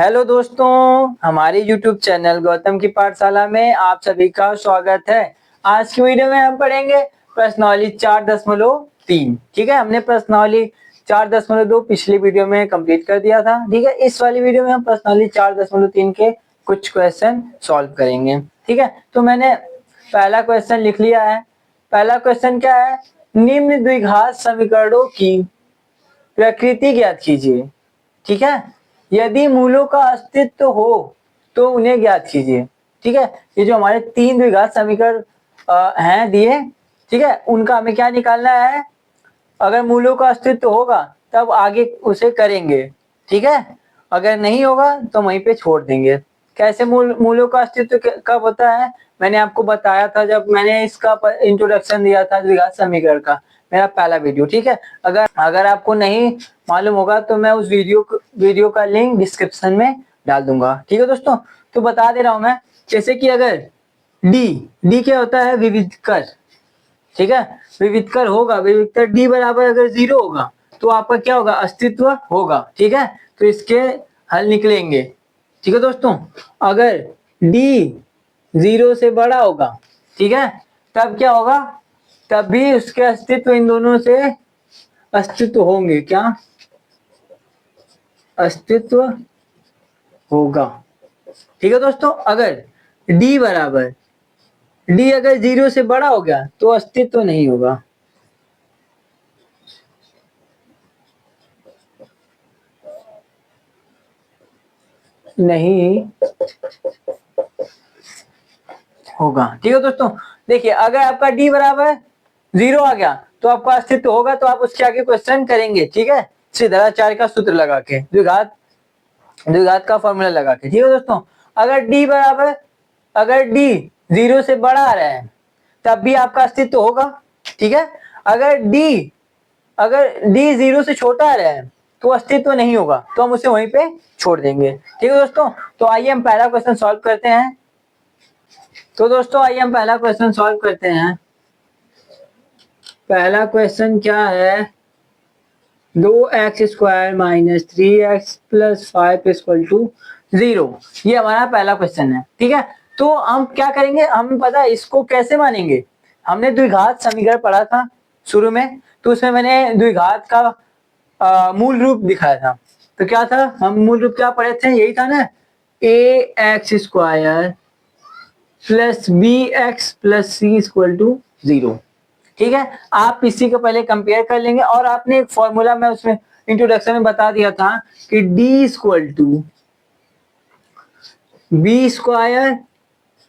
Hello दोस्तों, हमारे YouTube channel Gautam की पाठशाला में आप सभी का स्वागत है। आज की वीडियो में हम पढ़ेंगे प्रश्नावली 4.3। ठीक है, हमने प्रश्नावली 4.2 पिछली वीडियो में कंप्लीट कर दिया था। ठीक है, इस वाली वीडियो में हम प्रश्नावली 4.3 के कुछ क्वेश्चन सॉल्व करेंगे। ठीक है, तो मैंने पहला क्वेश्चन लिख लिया है। पहला क्वेश्चन क्या है, निम्न द्विघात समीकरणों की प्रकृति ज्ञात कीजिए। ठीक है, यदि मूलों का अस्तित्व हो तो उन्हें ज्ञात कीजिए। ठीक है, ये जो हमारे तीन द्विघात समीकरण हैं दिए, ठीक है, उनका हमें क्या निकालना है। अगर मूलों का अस्तित्व होगा तब आगे उसे करेंगे। ठीक है, अगर नहीं होगा तो वहीं पे छोड़ देंगे। कैसे मूलों का अस्तित्व कब होता है, मैंने आपको बताया था जब मैंने इसका इंट्रोडक्शन दिया था द्विघात समीकरण का, मेरा पहला वीडियो। ठीक है, अगर आपको नहीं मालूम होगा तो मैं उस वीडियो का लिंक डिस्क्रिप्शन में डाल दूंगा। ठीक है दोस्तों, तो बता दे रहा हूं मैं, जैसे कि अगर डी क्या होता है, विविधकर। ठीक है, विविधकर होगा, विविधकर डी बराबर अगर 0 होगा तो आपका क्या होगा, अस्तित्व होगा। ठीक है, तो इसके हल निकलेंगे। ठीक है दोस्तों, अगर डी 0 से बड़ा होगा, ठीक है, तब क्या होगा, तब भी उसके अस्तित्व इन दोनों से अस्तित्व होंगे। क्या अस्तित्व होगा। ठीक है दोस्तों, अगर डी बराबर डी अगर 0 से बड़ा हो गया तो अस्तित्व नहीं होगा। नहीं होगा। ठीक है दोस्तों, देखिए अगर आपका डी बराबर 0 आ गया तो आपका अस्तित्व होगा, तो आप उसके आगे क्वेश्चन करेंगे। ठीक है, श्रीधराचार्य का सूत्र लगा के, द्विघात का फॉर्मूला लगा के। ठीक है दोस्तों, अगर डी 0 से बड़ा आ रहा है तब भी आपका अस्तित्व होगा। ठीक है, अगर डी 0 से छोटा आ रहा है तो अस्तित्व नहीं होगा, तो हम उसे वहीं पे छोड़ देंगे। ठीक है दोस्तों, तो आइए हम पहला क्वेश्चन सॉल्व करते हैं। पहला क्वेश्चन क्या है, 2x² minus 3x plus 5 equal to 0। ये हमारा पहला क्वेश्चन है। ठीक है, तो हम क्या करेंगे, हमें पता है इसको कैसे मानेंगे। हमने द्विघात समीकरण पढ़ा था शुरू में, तो उसमें मैंने द्विघात का मूल रूप दिखाया था। तो क्या था, हम मूल रूप क्या पढ़े थे, यही था ना, ax² plus bx plus c equal to 0। ठीक है, आप इसी को पहले कंपेयर कर लेंगे, और आपने एक फॉर्मूला में उसमें इंट्रोडक्शन में बता दिया था कि d equal to b²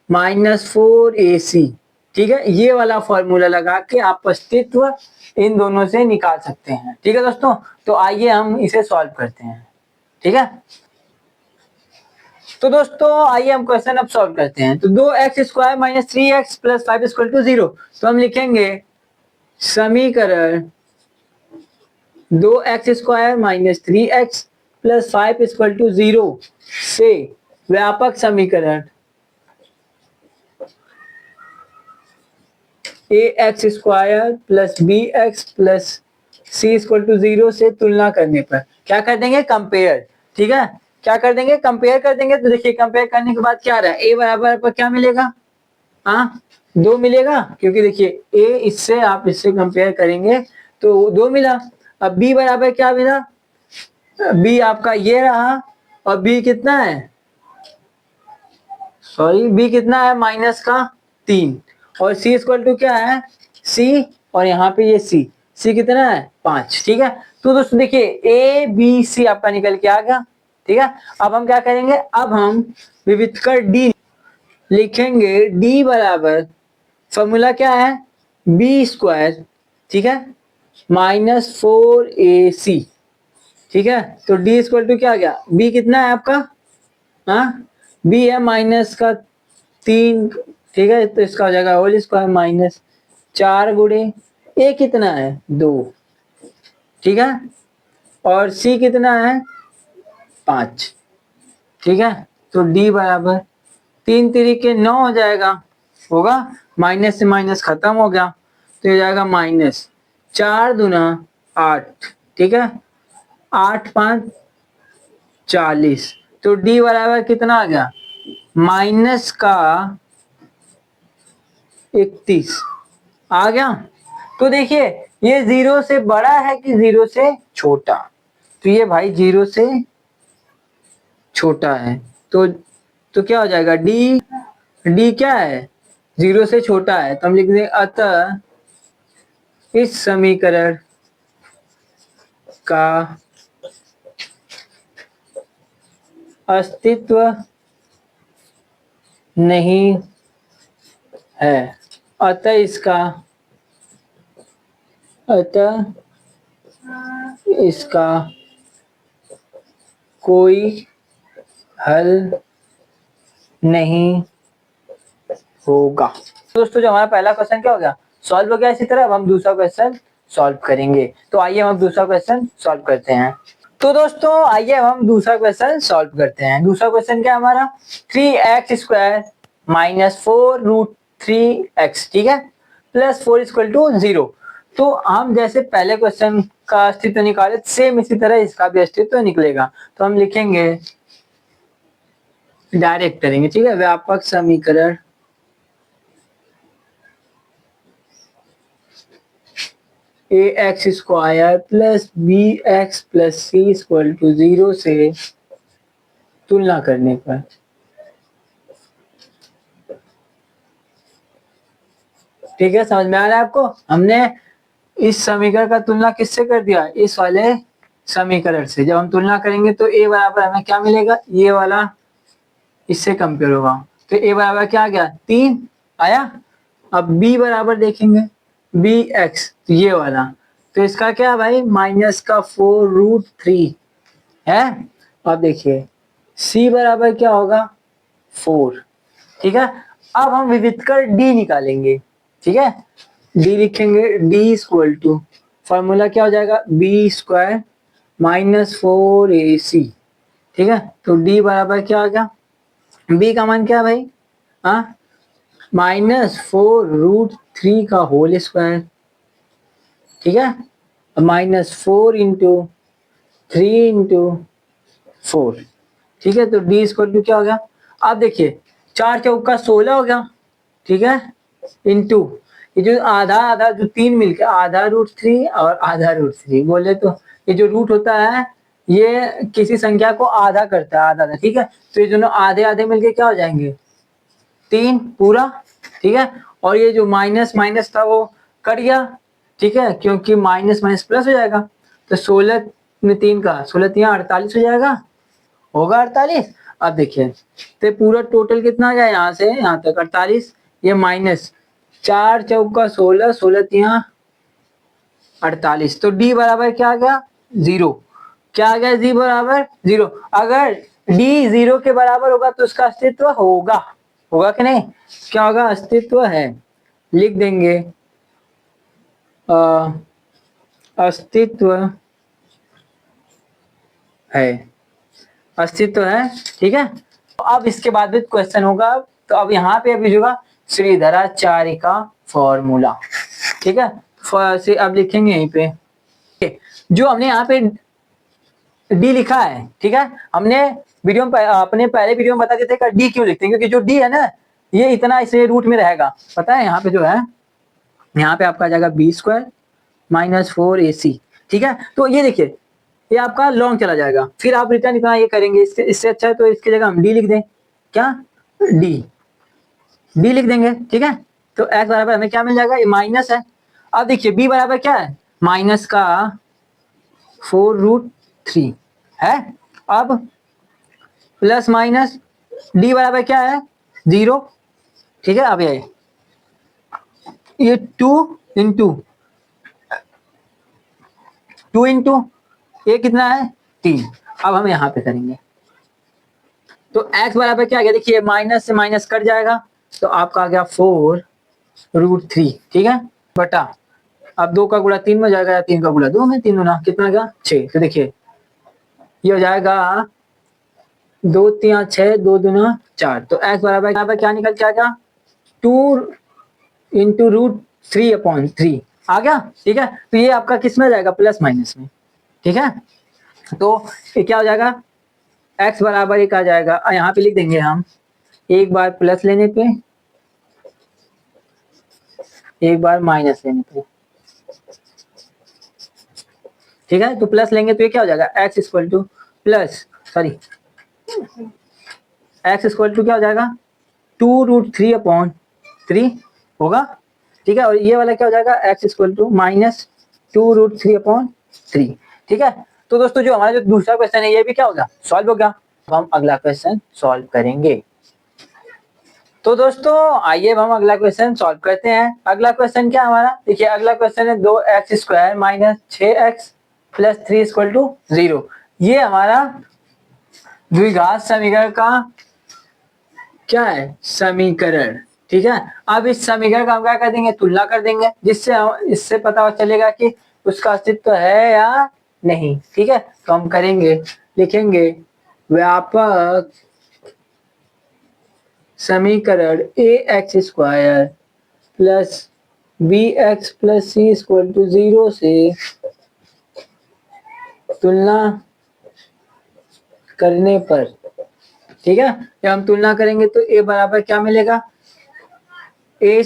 minus 4ac। ठीक है, ये वाला फॉर्मूला लगा के आप अस्तित्व इन दोनों से निकाल सकते हैं। ठीक है दोस्तों, तो आइए हम इसे सॉल्व करते हैं। ठीक है, तो दोस्तों आइए हम क्वेश्चन अब सॉल्व करते हैं। तो 2x² minus 3x plus 5 equal to 0, तो हम लिखेंगे समीकरण 2x² minus 3x plus 5 equal to 0 से व्यापक समीकरण ax² plus bx plus c equal to 0 से तुलना करने पर क्या कर देंगे, कंपेयर। ठीक है, क्या कर देंगे, कंपेयर कर देंगे। तो देखिए कंपेयर करने के बाद क्या रहा है, a बराबर पर क्या मिलेगा, हाँ 2 मिलेगा, क्योंकि देखिए a इससे आप इससे कंपेयर करेंगे तो 2 मिला। अब b बराबर क्या मिला, b आपका ये रहा, और b कितना है, b कितना है, माइनस का 3, और c इक्वल टू क्या है, c, और यहाँ पे ये c कितना है, 5। ठीक है, तो दोस्तों देखिए a b c आपका निकल के आ गया। ठीक है, अब हम क्या करेंगे, अब हम विविधकर d लिखेंगे। d बराबर फॉर्मूला क्या है, b², ठीक है, माइनस 4ac। ठीक है, तो d इक्वल टू क्या आ गया, b कितना है आपका, हाँ b है माइनस का 3। ठीक है, तो इसका हो जाएगा होल स्क्वायर माइनस 4 गुणे a कितना है, 2। ठीक है, और c कितना है, 5। ठीक है, तो d बराबर 3 तरीके 9 हो जाएगा, होगा, माइनस से माइनस खत्म हो गया, तो ये जाएगा माइनस 4 दूना 8। ठीक है, 8 5 40, तो d बराबर कितना आ गया, माइनस का 31 आ गया। तो देखिए ये 0 से बड़ा है कि 0 से छोटा, तो ये भाई 0 से छोटा है। तो क्या हो जाएगा, डी क्या है, 0 से छोटा है, तो हम लिख देंगे अतः इस समीकरण का अस्तित्व नहीं है, अतः इसका कोई हल नहीं होगा। दोस्तों जो हमारा पहला क्वेश्चन क्या हो गया, सॉल्व हो गया। इसी तरह अब हम दूसरा क्वेश्चन सॉल्व करेंगे। तो आइए हम दूसरा क्वेश्चन सॉल्व करते हैं। तो दोस्तों आइए हम दूसरा क्वेश्चन सॉल्व करते हैं। दूसरा क्वेश्चन क्या है हमारा, 3x² माइनस 4√3x, ठीक है, प्लस 4 इक्वल टू 0। तो हम जैसे पहले क्वेश्चन का अस्तित्व निकाले, सेम इसी तरह इसका भी अस्तित्व निकलेगा। तो हम लिखेंगे, डायरेक्ट करेंगे, ठीक है, व्यापक समीकरण ax² plus bx plus c equal to 0 से तुलना करने पर, ठीक है, समझ में आ रहा है आपको। हमने इस समीकरण का तुलना किससे कर दिया, इस वाले समीकरण से। जब हम तुलना करेंगे तो a बराबर हमें क्या मिलेगा, ये वाला इससे कंपेयर होगा। तो a बराबर क्या आ गया, 3 आया। अब b बराबर देखेंगे, bx, तो ये वाला, तो इसका क्या है भाई, माइनस का 4√3 है। अब देखिए c बराबर क्या होगा, 4, ठीक है। अब हम विविध कर d निकालेंगे, ठीक है, d लिखेंगे, d इक्वल टू फॉर्मूला क्या हो जाएगा, b² माइनस 4ac, ठीक है। तो d बराबर क्या आ गया, b का मान क्या है भाई, हाँ, -4√3 का होल स्क्वायर, ठीक है, -4 इंटू 3 इंटू 4, ठीक है। तो d इक्वल टू क्या हो गया, अब देखिए 4 चौका 16 हो गया, ठीक है, इंटू ये जो आधा आधा जो 3 मिलके आधा√3 और आधा√3 बोले, तो ये जो रूट होता है ये किसी संख्या को आधा करता है, आधा आधा, ठीक है। तो ये दोनों आधे आधे मिलके क्या हो जाएंगे, 3 पूरा, ठीक है। और ये जो माइनस माइनस था वो कट गया, ठीक है, क्योंकि माइनस माइनस प्लस हो जाएगा। तो 16 में 3 का 16 48 हो जाएगा, होगा 48। अब देखिए तो पूरा टोटल कितना आ गया, यहाँ से यहाँ तक 48, ये माइनस 4 चौका 16, 16 48। तो d बराबर क्या आ गया, 0। क्या आ गया, d बराबर 0। अगर d 0 के बराबर होगा तो उसका अस्तित्व होगा, होगा कि नहीं, क्या होगा, अस्तित्व है। लिख देंगे अस्तित्व है, अस्तित्व है, ठीक है। तो अब इसके बाद भी क्वेश्चन होगा। तो अब यहाँ पे अभी होगा श्रीधराचार्य का फॉर्मूला, ठीक है। से अब लिखेंगे यहीं पे जो हमने यहाँ पे डी लिखा है, ठीक है। हमने वीडियो में अपने पहले वीडियो में बता देते हैं डी क्यों लिखते हैं, क्योंकि जो डी है ना ये इतना इसे रूट में रहेगा, पता है। यहाँ पे जो है, यहाँ पे आपका आ जाएगा b² माइनस 4ac, ठीक है। तो ये देखिए ये आपका लॉन्ग चला जाएगा, फिर आप रिटर्न इतना ये करेंगे, इससे अच्छा है तो इसकी जगह हम डी लिख दें, क्या, डी लिख देंगे, ठीक है। तो x बराबर हमें क्या मिल जाएगा, ये माइनस है। अब देखिए b बराबर क्या है, माइनस का 4√3 है। अब प्लस माइनस d बराबर क्या है, 0, ठीक है। अब ये 2 इंटू ये कितना है, 3। अब हम यहाँ पे करेंगे तो x बराबर क्या आ गया, देखिए माइनस से माइनस कट जाएगा, तो आपका आ गया 4√3, ठीक है, बटा, अब 2 का गुणा 3 में जाएगा, या 3 का गुणा 2 में, 3 गुना कितना आ गया, 6। तो देखिए ये हो जाएगा 2 3 6, 2 दूना 4। तो x बराबर क्या निकल के आ गया, 2 इंटू √3/3 आ गया, ठीक है। तो ये आपका किस में जाएगा, प्लस माइनस में, ठीक है। तो ये क्या हो जाएगा, x बराबर एक आ जाएगा, यहाँ पे लिख देंगे हम, एक बार प्लस लेने पे एक बार माइनस लेने पे, ठीक है। तो प्लस लेंगे तो ये क्या हो जाएगा, x equal to plus sorry x equal to क्या हो जाएगा 2√3/3 होगा, ठीक है। और ये वाला क्या हो जाएगा x इक्वल टू माइनस 2√3/3, ठीक है। तो दोस्तों जो हमारा जो दूसरा क्वेश्चन है ये भी क्या होगा, सॉल्व हो गया। अब हम अगला क्वेश्चन सॉल्व करेंगे। तो दोस्तों आइए हम अगला क्वेश्चन सॉल्व करते हैं। अगला क्वेश्चन क्या हमारा, देखिए अगला क्वेश्चन है 2x² minus 6x plus 3 equal to 0। ये हमारा द्विघात समीकरण का क्या है, समीकरण, ठीक है। अब इस समीकरण का हम क्या कर देंगे, तुलना कर देंगे, जिससे हम इससे पता चलेगा कि उसका अस्तित्व है या नहीं, ठीक है। तो हम करेंगे, लिखेंगे व्यापक समीकरण ax² plus bx plus c equal to 0 से तुलना करने पर, ठीक है। जब हम तुलना करेंगे तो a बराबर क्या मिलेगा, a²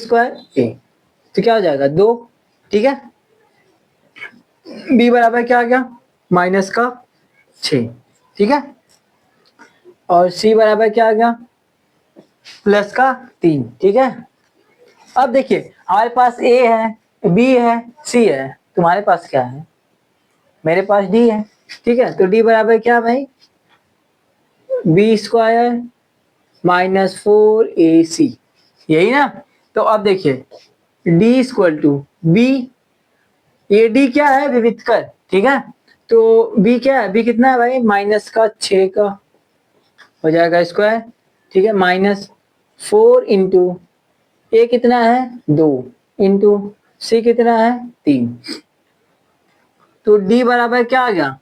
a, तो क्या हो जाएगा 2, ठीक है। b बराबर क्या आ गया माइनस का 6, ठीक है। और c बराबर क्या आ गया प्लस का 3, ठीक है। अब देखिए हमारे पास a है, b है, c है, तुम्हारे पास क्या है, मेरे पास d है, ठीक है। तो d बराबर क्या भाई, b² माइनस 4ac, यही ना। तो अब देखिए d इक्वल टू b, ये d क्या है विवितकर, ठीक है। तो b क्या है, b कितना है भाई माइनस का 6 का हो जाएगा स्क्वायर, ठीक है। माइनस 4 इंटू a कितना है 2 इंटू c कितना है 3, तो d बराबर क्या आ गया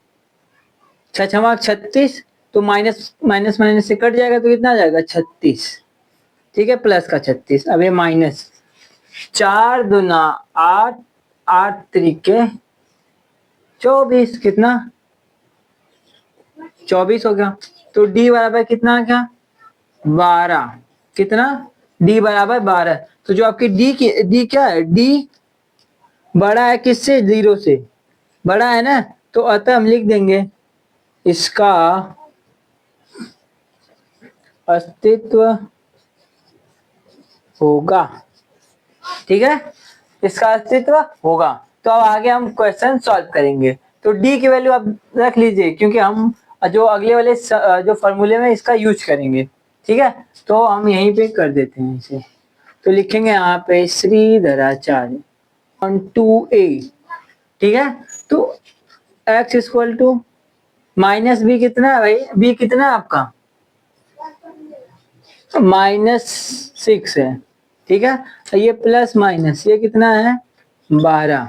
6×36, तो माइनस माइनस माइनस से कट जाएगा तो कितना आ जाएगा 36, ठीक है, प्लस का 36। अब ये माइनस 4 दूना 8, 8 त्रिके 24, कितना 24 हो गया। तो d बराबर कितना आ गया 12, कितना d बराबर 12। तो जो आपकी d क्या है, d बड़ा है किससे, 0 से बड़ा है ना, तो अतः हम लिख देंगे इसका अस्तित्व होगा, ठीक है, इसका अस्तित्व होगा। तो अब आगे हम क्वेश्चन सॉल्व करेंगे। तो d की वैल्यू आप रख लीजिए, क्योंकि हम जो अगले वाले जो फॉर्मूले में इसका यूज करेंगे, ठीक है। तो हम यहीं पे कर देते हैं इसे, तो लिखेंगे यहाँ पे श्रीधराचार्य 2a, ठीक है। तो x equal to minus B कितना है भाई, b कितना है आपका -6 है, ठीक है। ये प्लस माइनस ये कितना है 12,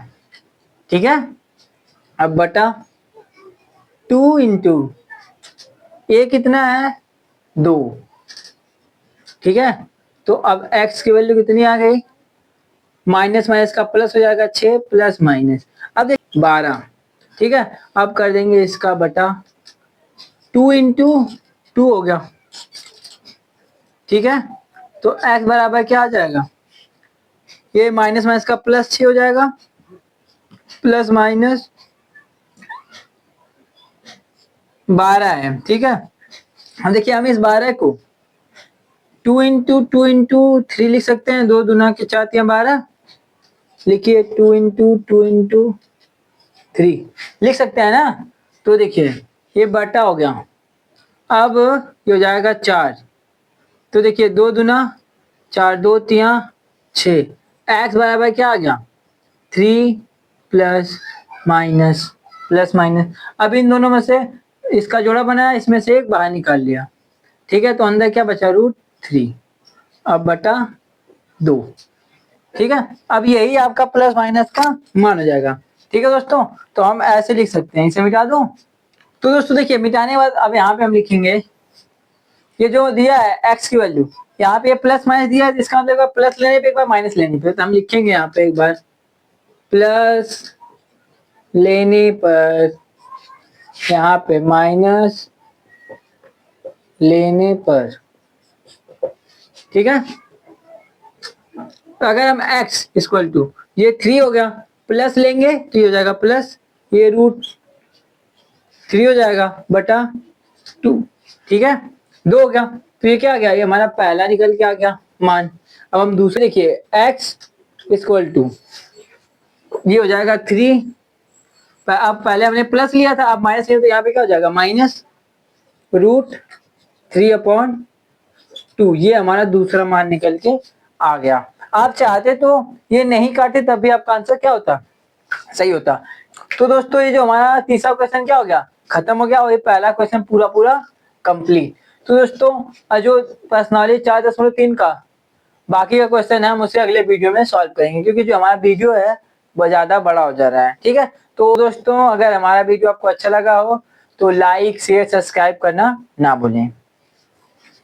ठीक है। अब बटा 2 इंटू ए कितना है 2, ठीक है। तो अब x की वैल्यू कितनी आ गई, माइनस माइनस का प्लस हो जाएगा 6 प्लस माइनस, अब देख 12, ठीक है। अब कर देंगे इसका बटा 2 इंटू 2 हो गया, ठीक है। तो x बराबर क्या आ जाएगा, ये माइनस माइनस का प्लस 6 हो जाएगा, प्लस माइनस 12 है, ठीक है। अब देखिए हम इस 12 को 2 इंटू 3 लिख सकते हैं, 2 दूना के 4 या 12, लिखिए 2 इंटू 3 लिख सकते हैं ना। तो देखिए ये बटा हो गया, अब ये हो जाएगा 4, तो देखिए 2 दूना 4, 2 तिया 6, x बराबर क्या आ गया 3 प्लस माइनस प्लस माइनस। अब इन दोनों में से इसका जोड़ा बनाया, इसमें से एक बाहर निकाल लिया, ठीक है। तो अंदर क्या बचा √3, अब बटा 2, ठीक है। अब यही आपका प्लस माइनस का मान हो जाएगा, ठीक है दोस्तों। तो हम ऐसे लिख सकते हैं, इसे मिटा दो। तो दोस्तों देखिए मिटाने के बाद अब यहाँ पे हम लिखेंगे, ये जो दिया है x की वैल्यू, यहाँ पे प्लस माइनस दिया है, इसका मतलब प्लस लेने पे एक बार माइनस लेने पे, तो हम लिखेंगे यहाँ पे एक बार प्लस लेने पर यहाँ पे माइनस लेने पर, ठीक है। तो अगर हम x इक्वल टू ये 3 हो गया, प्लस लेंगे तो ये हो जाएगा प्लस, ये √3 हो जाएगा बटा 2, ठीक है। 2 हो गया, तो ये क्या आ गया, ये हमारा पहला निकल के आ गया मान। अब हम दूसरे देखिए x इक्वल टू ये हो जाएगा 3, अब पहले हमने प्लस लिया था, अब माइनस लिया तो यहाँ पे क्या हो जाएगा माइनस √3/2, ये हमारा दूसरा मान निकल के आ गया। आप चाहते तो ये नहीं काटे तब भी आपका आंसर क्या होता, सही होता। तो दोस्तों ये जो हमारा तीसरा क्वेश्चन क्या हो गया, खत्म हो गया, और ये पहला क्वेश्चन पूरा पूरा कंप्लीट। तो दोस्तों जो पर्सनॉलिटी 4.3 का बाकी का क्वेश्चन है हम उसे अगले वीडियो में सॉल्व करेंगे, क्योंकि जो हमारा वीडियो है वो ज्यादा बड़ा हो जा रहा है, ठीक है। तो दोस्तों अगर हमारा वीडियो आपको अच्छा लगा हो तो लाइक शेयर सब्सक्राइब करना ना भूलें।